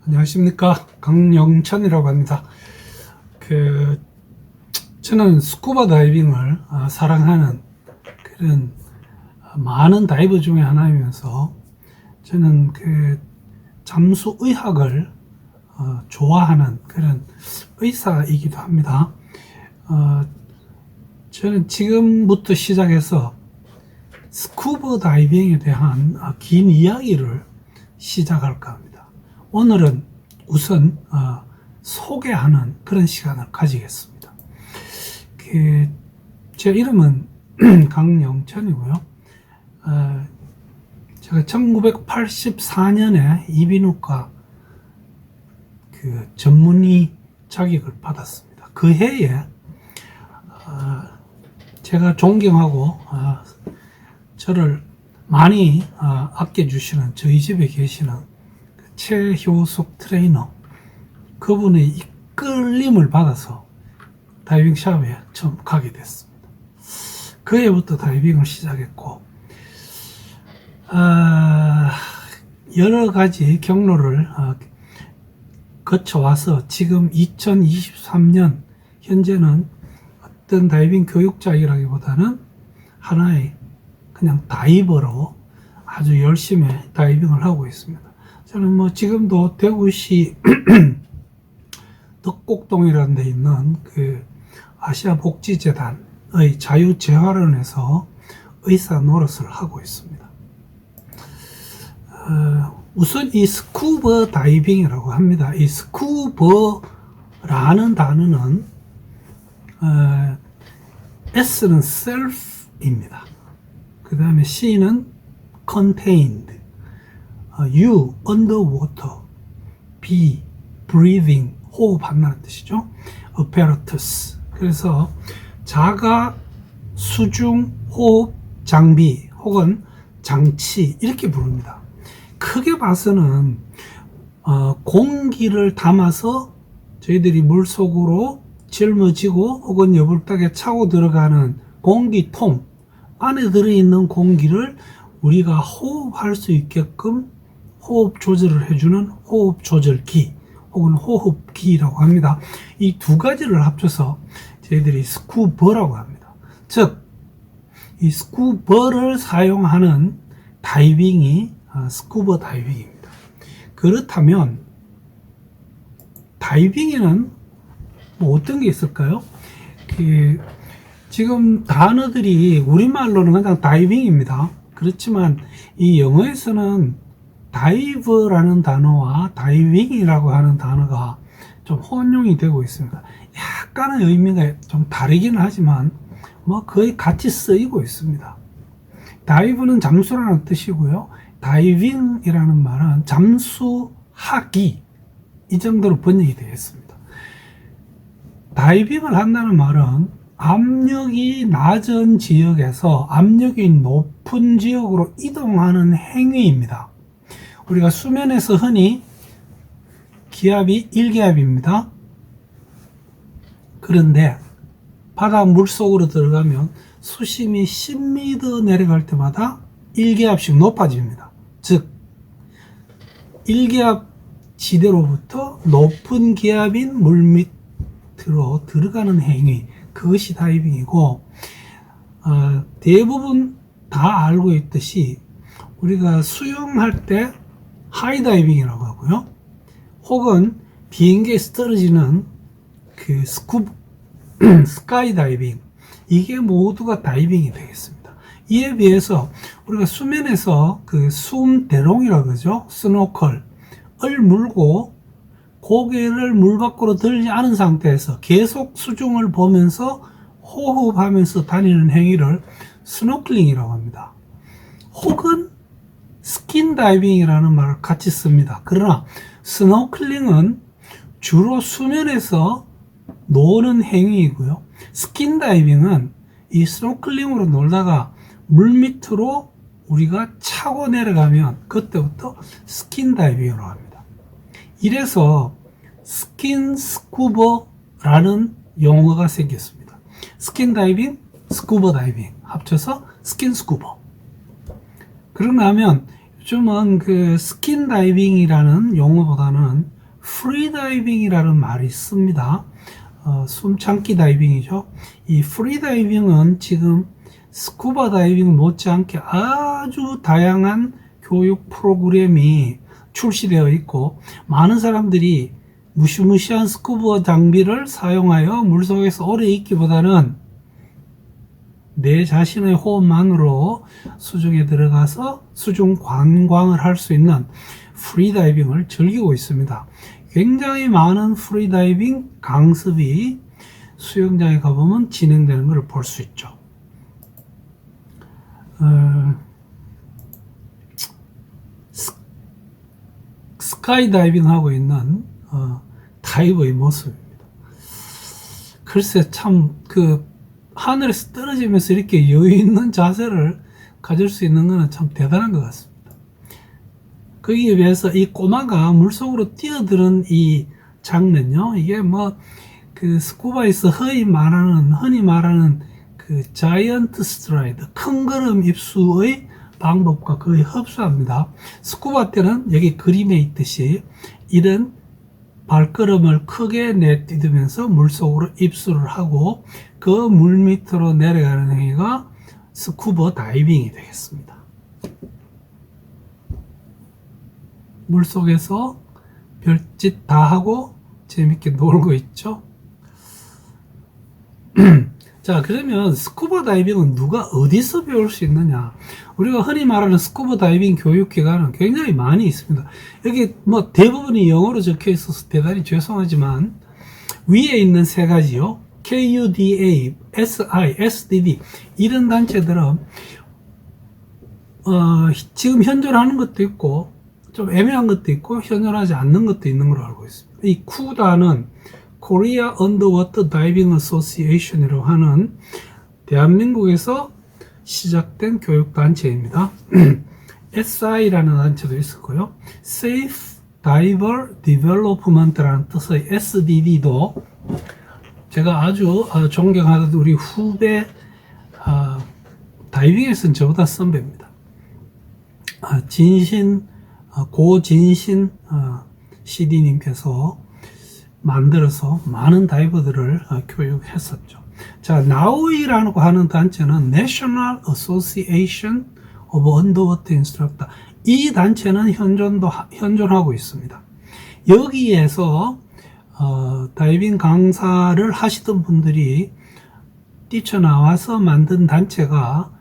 안녕하십니까, 강영천이라고 합니다. 저는 스쿠버 다이빙을 사랑하는 그런 많은 다이버 중에 하나이면서 저는 잠수 의학을 좋아하는 그런 의사이기도 합니다. 저는 지금부터 시작해서 스쿠버 다이빙에 대한 긴 이야기를 시작할까 합니다. 오늘은 우선 소개하는 그런 시간을 가지겠습니다. 제 이름은 강영천이고요. 제가 1984년에 이비인후과 전문의 자격을 받았습니다. 그 해에 제가 존경하고 저를 많이 아껴주시는 저희 집에 계시는 최효숙 트레이너, 그분의 이끌림을 받아서 다이빙샵에 처음 가게 됐습니다. 그 해부터 다이빙을 시작했고 여러 가지 경로를 거쳐와서 지금 2023년 현재는 어떤 다이빙 교육자이라기보다는 하나의 그냥 다이버로 아주 열심히 다이빙을 하고 있습니다. 저는 지금도 대구시 덕곡동이라는 데 있는 아시아복지재단의 자유재활원에서 의사 노릇을 하고 있습니다. 우선 이 스쿠버 다이빙이라고 합니다. 이 스쿠버라는 단어는 S는 self입니다. 그 다음에 C는 contained, U, underwater, B, breathing, 호흡한다는 뜻이죠. apparatus, 그래서 자가 수중 호흡 장비 혹은 장치 이렇게 부릅니다. 크게 봐서는 공기를 담아서 저희들이 물속으로 짊어지고 혹은 여불닭에 차고 들어가는 공기통 안에 들어있는 공기를 우리가 호흡할 수 있게끔 호흡 조절을 해주는 호흡 조절기 혹은 호흡기라고 합니다. 이 두 가지를 합쳐서 저희들이 스쿠버라고 합니다. 즉, 이 스쿠버를 사용하는 다이빙이 스쿠버 다이빙입니다. 그렇다면 다이빙에는 어떤 게 있을까요? 지금 단어들이 우리말로는 그냥 다이빙입니다. 그렇지만 이 영어에서는 다이버라는 단어와 다이빙이라고 하는 단어가 좀 혼용이 되고 있습니다. 약간의 의미가 좀 다르긴 하지만 거의 같이 쓰이고 있습니다. 다이브는 잠수라는 뜻이고요. 다이빙이라는 말은 잠수하기, 이 정도로 번역이 되어 있습니다. 다이빙을 한다는 말은 압력이 낮은 지역에서 압력이 높은 지역으로 이동하는 행위입니다. 우리가 수면에서 흔히 기압이 1기압입니다. 그런데 바다 물속으로 들어가면 수심이 10m 내려갈 때마다 1기압씩 높아집니다. 즉 1기압 지대로부터 높은 기압인 물 밑으로 들어가는 행위, 그것이 다이빙이고, 대부분 다 알고 있듯이 우리가 수영할 때 하이다이빙이라고 하고요, 혹은 비행기에서 떨어지는 스카이다이빙, 이게 모두가 다이빙이 되겠습니다. 이에 비해서 우리가 수면에서 숨대롱이라고 그러죠. 스노클을 물고 고개를 물 밖으로 들지 않은 상태에서 계속 수중을 보면서 호흡하면서 다니는 행위를 스노클링이라고 합니다. 혹은 스킨다이빙이라는 말을 같이 씁니다. 그러나 스노클링은 주로 수면에서 노는 행위이고요, 스킨다이빙은 이 스노클링으로 놀다가 물 밑으로 우리가 차고 내려가면 그때부터 스킨다이빙으로 합니다. 이래서 스킨스쿠버라는 용어가 생겼습니다. 스킨다이빙, 스쿠버다이빙 합쳐서 스킨스쿠버. 그러고 나면 요즘은 스킨다이빙이라는 용어보다는 프리다이빙이라는 말이 있습니다. 숨참기 다이빙이죠. 이 프리다이빙은 지금 스쿠버 다이빙 못지않게 아주 다양한 교육 프로그램이 출시되어 있고, 많은 사람들이 무시무시한 스쿠버 장비를 사용하여 물속에서 오래 있기보다는 내 자신의 호흡만으로 수중에 들어가서 수중 관광을 할 수 있는 프리다이빙을 즐기고 있습니다. 굉장히 많은 프리다이빙 강습이 수영장에 가보면 진행되는 걸 볼 수 있죠. 스카이다이빙 하고 있는 다이버의 모습입니다. 글쎄 참 하늘에서 떨어지면서 이렇게 여유 있는 자세를 가질 수 있는 것은 참 대단한 것 같습니다. 거기에 비해서 이 꼬마가 물속으로 뛰어드는 이 장면요, 이게 스쿠바에서 흔히 말하는 그 자이언트 스트라이드, 큰 걸음 입수의 방법과 거의 흡사합니다. 스쿠바 때는 여기 그림에 있듯이 이런 발걸음을 크게 내딛으면서 물속으로 입수를 하고 그 물 밑으로 내려가는 행위가 스쿠버 다이빙이 되겠습니다. 물속에서 별짓 다 하고 재밌게 놀고 있죠. 자, 그러면 스쿠버 다이빙은 누가 어디서 배울 수 있느냐? 우리가 흔히 말하는 스쿠버 다이빙 교육기관은 굉장히 많이 있습니다. 여기 대부분이 영어로 적혀 있어서 대단히 죄송하지만 위에 있는 세 가지요. KUDA, SI, SDD 이런 단체들은 지금 현존하는 것도 있고 좀 애매한 것도 있고 현존하지 않는 것도 있는 걸로 알고 있습니다. 이 쿠다는 Korea Underwater Diving Association이라고 하는 대한민국에서 시작된 교육단체입니다. SI라는 단체도 있었고요. Safe Diver Development라는 뜻의 SDD도 제가 아주 존경하던 우리 후배 다이빙에서는 저보다 선배입니다. 고진신 CD님께서 만들어서 많은 다이버들을 교육했었죠. 자, 나우이라고 하는 단체는 National Association of Underwater Instructor. 이 단체는 현존하고 있습니다. 여기에서 다이빙 강사를 하시던 분들이 뛰쳐나와서 만든 단체가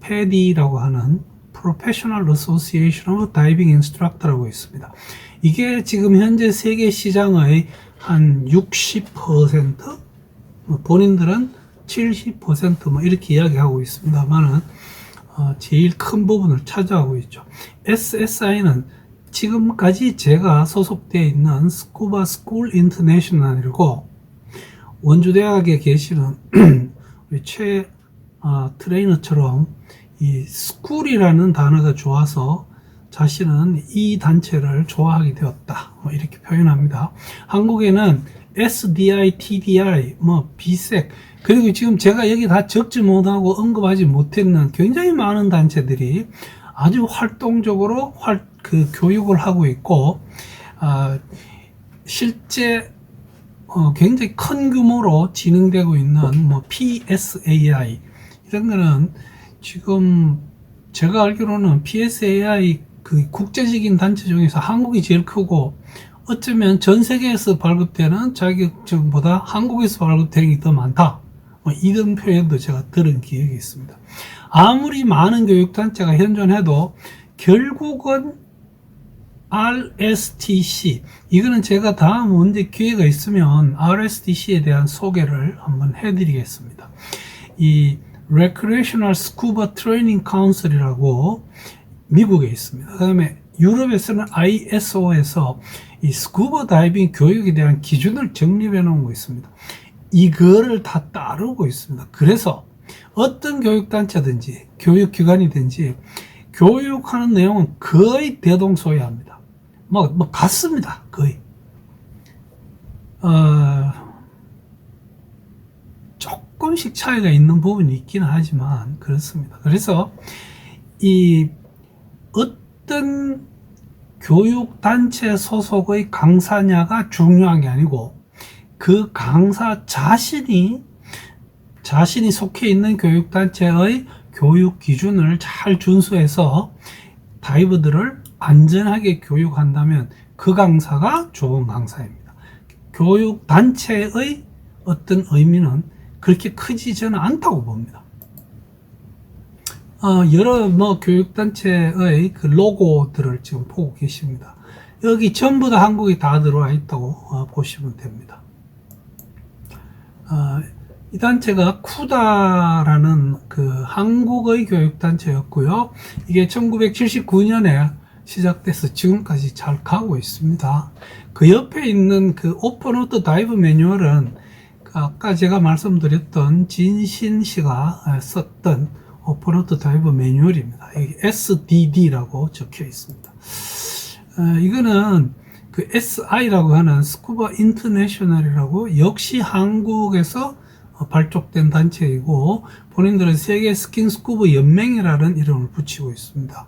PADI라고 하는 Professional Association of Diving Instructor라고 있습니다. 이게 지금 현재 세계 시장의 한 60%, 본인들은 70% 이렇게 이야기하고 있습니다만은 제일 큰 부분을 차지하고 있죠. SSI는 지금까지 제가 소속되어 있는 스쿠바 스쿨 인터내셔널이고, 원주대학에 계시는 우리 최 트레이너처럼 이 스쿨이라는 단어가 좋아서 자신은 이 단체를 좋아하게 되었다, 이렇게 표현합니다. 한국에는 SDI, TDI, BSEC, 그리고 지금 제가 여기 다 적지 못하고 언급하지 못했는 굉장히 많은 단체들이 아주 활동적으로 교육을 하고 있고, 실제 굉장히 큰 규모로 진행되고 있는 PSAI 이런 거는 지금 제가 알기로는 PSAI 그 국제적인 단체 중에서 한국이 제일 크고, 어쩌면 전 세계에서 발급되는 자격증보다 한국에서 발급되는 게 더 많다, 이런 표현도 제가 들은 기억이 있습니다. 아무리 많은 교육단체가 현존해도 결국은 RSTC, 이거는 제가 다음 언제 기회가 있으면 RSTC에 대한 소개를 한번 해드리겠습니다. 이 Recreational Scuba Training Council이라고 미국에 있습니다. 그 다음에 유럽에서는 ISO에서 이 스쿠버 다이빙 교육에 대한 기준을 정립해 놓은 거 있습니다. 이거를 다 따르고 있습니다. 그래서 어떤 교육단체든지 교육기관이든지 교육하는 내용은 거의 대동소이합니다. 같습니다. 거의. 조금씩 차이가 있는 부분이 있기는 하지만 그렇습니다. 그래서 이 어떤 교육단체 소속의 강사냐가 중요한 게 아니고 그 강사 자신이 속해 있는 교육단체의 교육 기준을 잘 준수해서 다이버들을 안전하게 교육한다면 그 강사가 좋은 강사입니다. 교육단체의 어떤 의미는 그렇게 크지 저는 않다고 봅니다. 여러 교육단체의 그 로고들을 지금 보고 계십니다. 여기 전부 다 한국이 다 들어와 있다고 보시면 됩니다. 이 단체가 쿠다라는 그 한국의 교육단체였고요. 이게 1979년에 시작돼서 지금까지 잘 가고 있습니다. 그 옆에 있는 그 오픈워터 다이브 매뉴얼은 아까 제가 말씀드렸던 진신 씨가 썼던 오픈워터 다이브 매뉴얼입니다. 여기 SDD라고 적혀 있습니다. 이거는 그 SI라고 하는 스쿠버 인터내셔널이라고 역시 한국에서 발족된 단체이고 본인들은 세계 스킨 스쿠버 연맹이라는 이름을 붙이고 있습니다.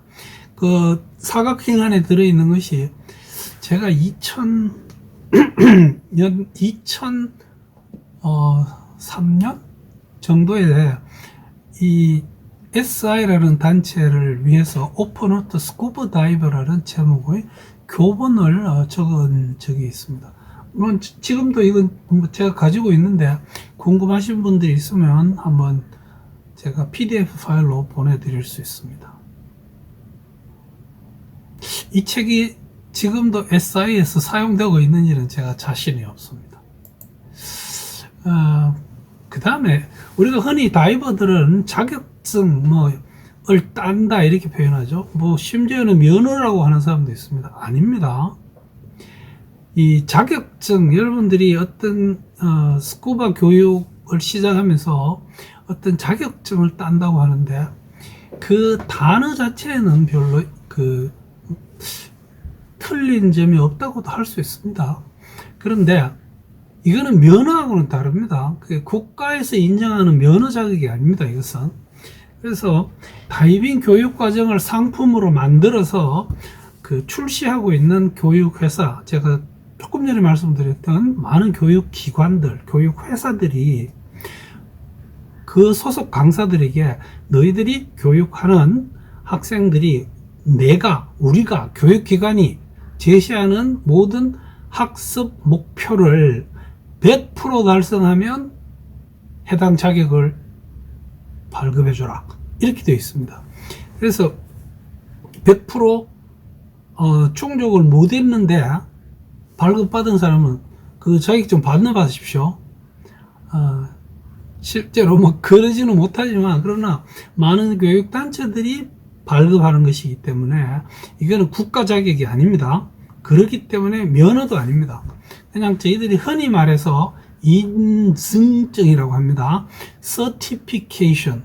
그 사각형 안에 들어있는 것이 제가 2003년 정도에 이 SI라는 단체를 위해서 오픈워터 스쿠버 다이버라는 제목의 교본을 적은 적이 있습니다. 물론 지금도 이건 제가 가지고 있는데 궁금하신 분들이 있으면 한번 제가 PDF 파일로 보내드릴 수 있습니다. 이 책이 지금도 SI에서 사용되고 있는지는 제가 자신이 없습니다. 그 다음에 우리가 흔히 다이버들은 자격증을 딴다 이렇게 표현하죠. 심지어는 면허라고 하는 사람도 있습니다. 아닙니다. 이 자격증, 여러분들이 어떤 스쿠버 교육을 시작하면서 어떤 자격증을 딴다고 하는데 그 단어 자체는 별로 틀린 점이 없다고도 할 수 있습니다. 그런데 이거는 면허하고는 다릅니다. 국가에서 인정하는 면허 자격이 아닙니다. 이것은. 그래서 다이빙 교육 과정을 상품으로 만들어서 출시하고 있는 교육회사, 제가 조금 전에 말씀드렸던 많은 교육기관들, 교육회사들이 그 소속 강사들에게 너희들이 교육하는 학생들이 우리가 교육기관이 제시하는 모든 학습 목표를 100% 달성하면 해당 자격을 발급해줘라. 이렇게 되어 있습니다. 그래서 100% 충족을 못했는데 발급받은 사람은 그 자격증 받으십시오. 실제로 그러지는 못하지만 그러나 많은 교육단체들이 발급하는 것이기 때문에 이거는 국가 자격이 아닙니다. 그렇기 때문에 면허도 아닙니다. 그냥 저희들이 흔히 말해서 인증증이라고 합니다. Certification.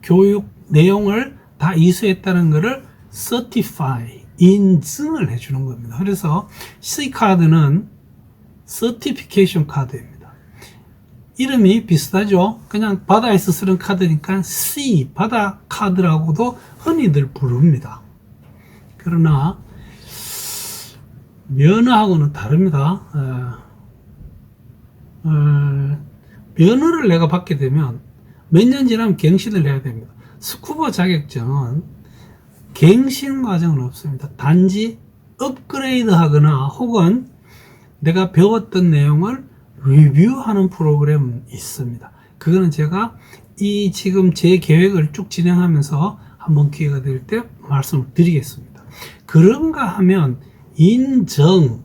교육 내용을 다 이수했다는 것을 certify, 인증을 해주는 겁니다. 그래서 C카드는 Certification 카드입니다. 이름이 비슷하죠. 그냥 바다에서 쓰는 카드니까 C, 바다 카드라고도 흔히들 부릅니다. 그러나 면허하고는 다릅니다. 면허를 내가 받게 되면 몇 년 지나면 갱신을 해야 됩니다. 스쿠버 자격증은 갱신 과정은 없습니다. 단지 업그레이드 하거나 혹은 내가 배웠던 내용을 리뷰하는 프로그램은 있습니다. 그거는 제가 지금 제 계획을 쭉 진행하면서 한번 기회가 될 때 말씀을 드리겠습니다. 그런가 하면 인정,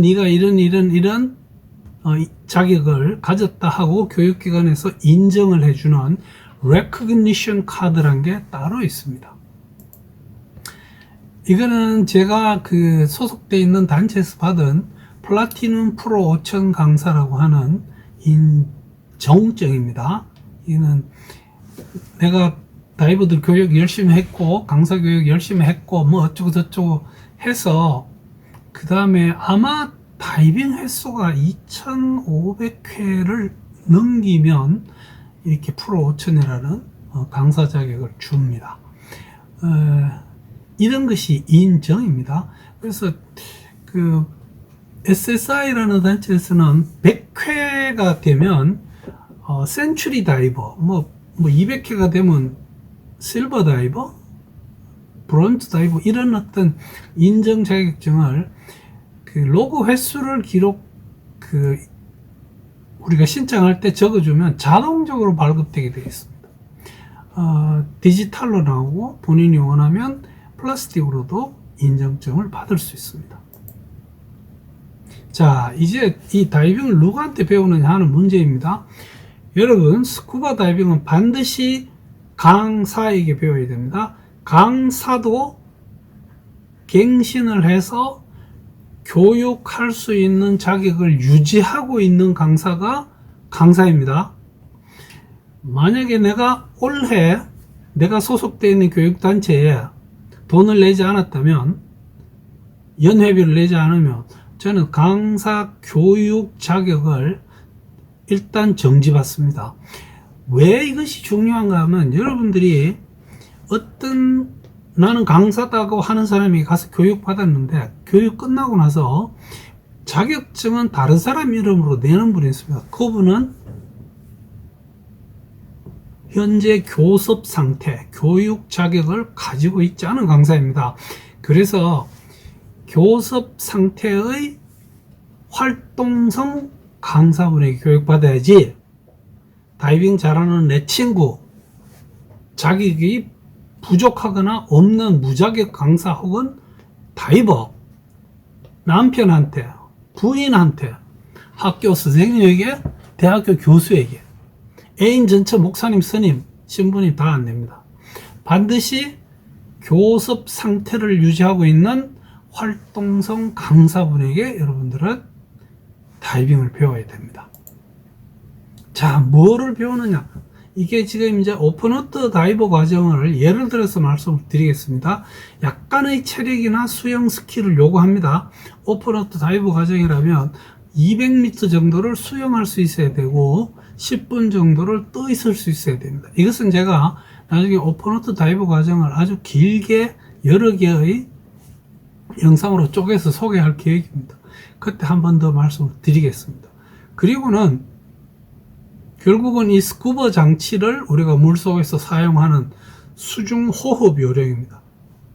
네가 이런 자격을 가졌다 하고 교육기관에서 인정을 해주는 recognition 카드란 게 따로 있습니다. 이거는 제가 소속되어 있는 단체에서 받은 플라티넘 프로 5000 강사라고 하는 인정증입니다. 이는 내가 다이버들 교육 열심히 했고 강사 교육 열심히 했고 어쩌고 저쩌고 해서 그 다음에 아마 다이빙 횟수가 2500회를 넘기면 이렇게 프로 5000이라는 강사 자격을 줍니다. 이런 것이 인정입니다. 그래서 그 SSI라는 단체에서는 100회가 되면 센츄리 다이버, 뭐 200회가 되면 실버 다이버, 브론즈 다이버 이런 어떤 인정 자격증을 그 로그 횟수를 우리가 신청할 때 적어주면 자동적으로 발급되게 되어 있습니다. 디지털로 나오고 본인이 원하면 플라스틱으로도 인정증을 받을 수 있습니다. 자, 이제 이 다이빙을 누구한테 배우느냐 하는 문제입니다. 여러분, 스쿠버 다이빙은 반드시 강사에게 배워야 됩니다. 강사도 갱신을 해서 교육할 수 있는 자격을 유지하고 있는 강사가 강사입니다. 만약에 내가 올해 내가 소속되어 있는 교육단체에 돈을 내지 않았다면, 연회비를 내지 않으면 저는 강사 교육 자격을 일단 정지받습니다. 왜 이것이 중요한가 하면, 여러분들이 나는 강사다고 하는 사람이 가서 교육 받았는데 교육 끝나고 나서 자격증은 다른 사람 이름으로 내는 분이 있습니다. 그분은 현재 교습 상태, 교육 자격을 가지고 있지 않은 강사입니다. 그래서 교습 상태의 활동성 강사분에게 교육받아야지, 다이빙 잘하는 내 친구, 자격이 부족하거나 없는 무자격 강사 혹은 다이버, 남편한테, 부인한테, 학교 선생님에게, 대학교 교수에게, 애인 전처 목사님, 스님, 신부님 다 안 됩니다. 반드시 교습 상태를 유지하고 있는 활동성 강사분에게 여러분들은 다이빙을 배워야 됩니다. 자, 뭐를 배우느냐? 이게 지금 이제 오픈워터 다이버 과정을 예를 들어서 말씀을 드리겠습니다. 약간의 체력이나 수영 스킬을 요구합니다. 오픈워터 다이버 과정이라면 200m 정도를 수영할 수 있어야 되고 10분 정도를 떠 있을 수 있어야 됩니다. 이것은 제가 나중에 오픈워터 다이버 과정을 아주 길게 여러 개의 영상으로 쪼개서 소개할 계획입니다. 그때 한 번 더 말씀을 드리겠습니다. 그리고는 결국은 이 스쿠버 장치를 우리가 물속에서 사용하는 수중 호흡 요령입니다.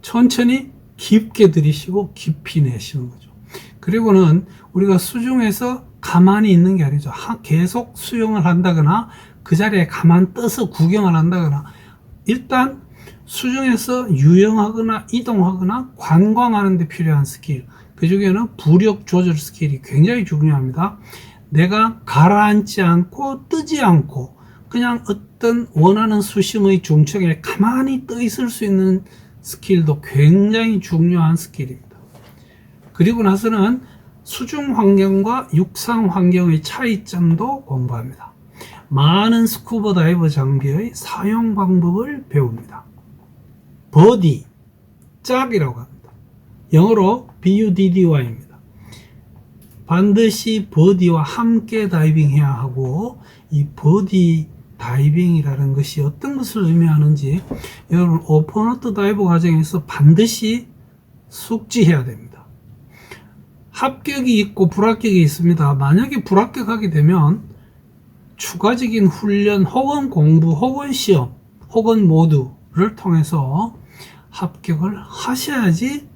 천천히 깊게 들이쉬고 깊이 내쉬는 거죠. 그리고는 우리가 수중에서 가만히 있는 게 아니죠. 계속 수영을 한다거나 그 자리에 가만 떠서 구경을 한다거나, 일단 수중에서 유영하거나 이동하거나 관광하는 데 필요한 스킬, 그 중에는 부력 조절 스킬이 굉장히 중요합니다. 내가 가라앉지 않고 뜨지 않고 그냥 어떤 원하는 수심의 중턱에 가만히 떠 있을 수 있는 스킬도 굉장히 중요한 스킬입니다. 그리고 나서는 수중 환경과 육상 환경의 차이점도 공부합니다. 많은 스쿠버 다이버 장비의 사용 방법을 배웁니다. 버디, 짝이라고 합니다. 영어로 BUDDY입니다. 반드시 버디와 함께 다이빙해야 하고, 이 버디 다이빙이라는 것이 어떤 것을 의미하는지 여러분 오픈워터 다이버 과정에서 반드시 숙지해야 됩니다. 합격이 있고 불합격이 있습니다. 만약에 불합격하게 되면 추가적인 훈련 혹은 공부 혹은 시험 혹은 모두를 통해서 합격을 하셔야지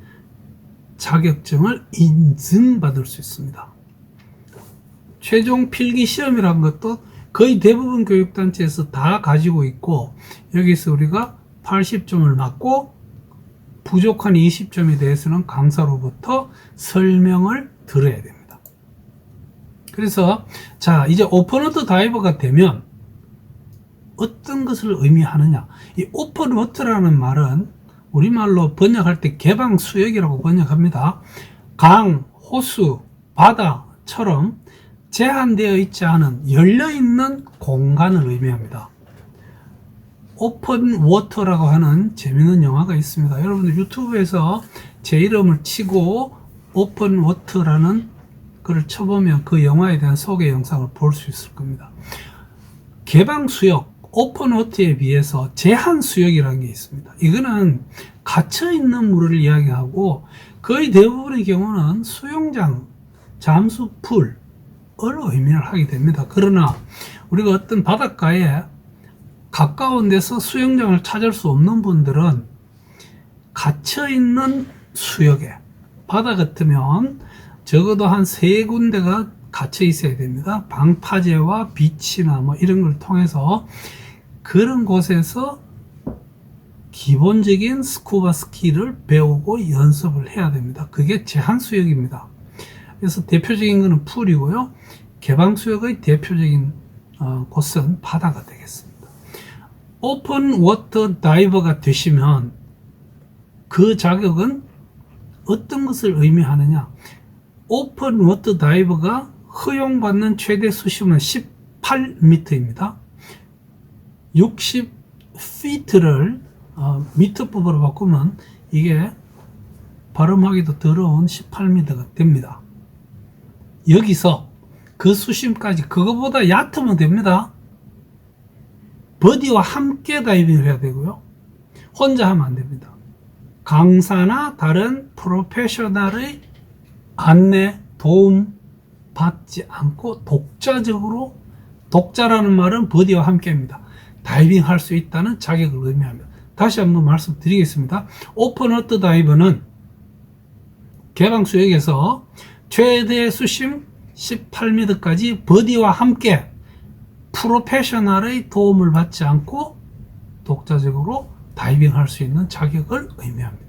자격증을 인증받을 수 있습니다. 최종 필기 시험이라는 것도 거의 대부분 교육단체에서 다 가지고 있고, 여기서 우리가 80점을 맞고 부족한 20점에 대해서는 강사로부터 설명을 들어야 됩니다. 그래서 자, 이제 오픈워터 다이버가 되면 어떤 것을 의미하느냐. 이 오픈워터라는 말은 우리말로 번역할 때 개방 수역이라고 번역합니다. 강, 호수, 바다처럼 제한되어 있지 않은 열려있는 공간을 의미합니다. 오픈 워터라고 하는 재미있는 영화가 있습니다. 여러분들 유튜브에서 제 이름을 치고 오픈 워터라는 글을 쳐보면 그 영화에 대한 소개 영상을 볼 수 있을 겁니다. 개방 수역, 오픈워터에 비해서 제한 수역이라는 게 있습니다. 이거는 갇혀있는 물을 이야기하고 거의 대부분의 경우는 수영장, 잠수 풀을 의미를 하게 됩니다. 그러나 우리가 어떤 바닷가에 가까운 데서 수영장을 찾을 수 없는 분들은 갇혀있는 수역에, 바다 같으면 적어도 한 3군데가 갇혀 있어야 됩니다. 방파제와 비치나 뭐 이런 걸 통해서 그런 곳에서 기본적인 스쿠버 스키를 배우고 연습을 해야 됩니다. 그게 제한 수역입니다. 그래서 대표적인 것은 풀이고요. 개방 수역의 대표적인 곳은 바다가 되겠습니다. 오픈 워터 다이버가 되시면 그 자격은 어떤 것을 의미하느냐? 오픈 워터 다이버가 허용받는 최대 수심은 18m입니다. 60feet를 미터법으로 바꾸면 이게 발음하기도 더러운 18m가 됩니다. 여기서 그 수심까지 그거보다 얕으면 됩니다. 버디와 함께 다이빙을 해야 되고요. 혼자 하면 안 됩니다. 강사나 다른 프로페셔널의 안내, 도움 받지 않고 독자적으로, 독자라는 말은 버디와 함께입니다. 다이빙 할 수 있다는 자격을 의미합니다. 다시 한번 말씀드리겠습니다. 오픈워터 다이버는 개방 수역에서 최대 수심 18m까지 버디와 함께 프로페셔널의 도움을 받지 않고 독자적으로 다이빙 할 수 있는 자격을 의미합니다.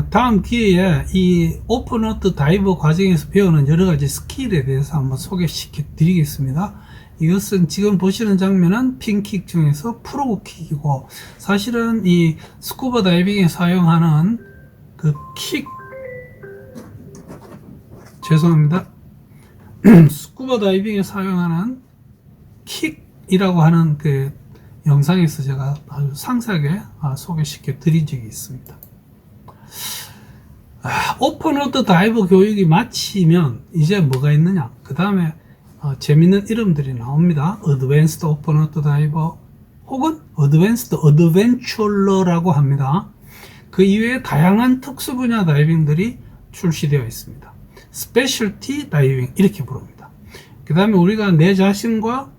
다음 기회에 이 오픈워터 다이버 과정에서 배우는 여러 가지 스킬에 대해서 한번 소개시켜 드리겠습니다. 이것은 지금 보시는 장면은 핀킥 중에서 프로킥이고, 사실은 이 스쿠버 다이빙에 사용하는 그 킥, 죄송합니다. 스쿠버 다이빙에 사용하는 킥이라고 하는 그 영상에서 제가 아주 상세하게 소개시켜 드린 적이 있습니다. 오픈워터 다이버 교육이 마치면 이제 뭐가 있느냐? 그 다음에 재밌는 이름들이 나옵니다. 어드밴스드 오픈워터 다이버 혹은 어드밴스드 어드벤처러라고 합니다. 그 이외에 다양한 특수 분야 다이빙들이 출시되어 있습니다. 스페셜티 다이빙 이렇게 부릅니다. 그 다음에 우리가 내 자신과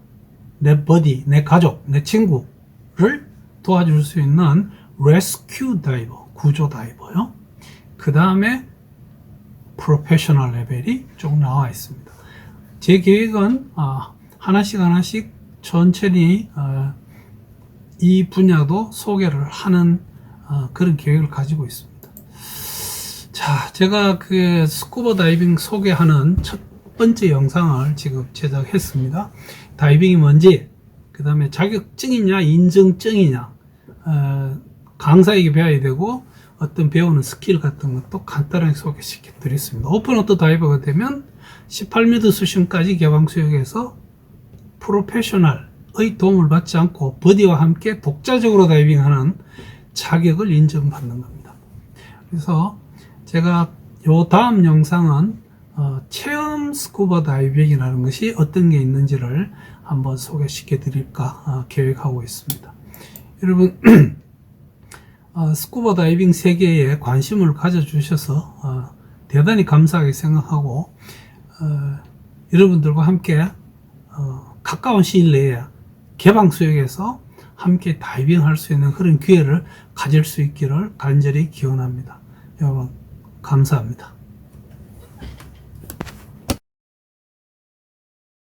내 버디, 내 가족, 내 친구를 도와줄 수 있는 레스큐 다이버, 구조 다이버요. 그 다음에 프로페셔널 레벨이 쭉 나와 있습니다. 제 계획은 하나씩 천천히 이 분야도 소개를 하는 그런 계획을 가지고 있습니다. 자, 제가 그 스쿠버 다이빙 소개하는 첫 번째 영상을 지금 제작했습니다. 다이빙이 뭔지, 그 다음에 자격증이냐 인증증이냐, 강사에게 배워야 되고 어떤 배우는 스킬 같은 것도 간단하게 소개시켜 드렸습니다. 오픈워터 다이버가 되면 18m 수심까지 개방 수역에서 프로페셔널의 도움을 받지 않고 버디와 함께 독자적으로 다이빙하는 자격을 인정받는 겁니다. 그래서 제가 요 다음 영상은 체험 스쿠버 다이빙이라는 것이 어떤 게 있는지를 한번 소개시켜 드릴까 계획하고 있습니다. 여러분 스쿠버 다이빙 세계에 관심을 가져주셔서 대단히 감사하게 생각하고 여러분들과 함께 가까운 시일 내에 개방 수역에서 함께 다이빙 할 수 있는 그런 기회를 가질 수 있기를 간절히 기원합니다. 여러분 감사합니다.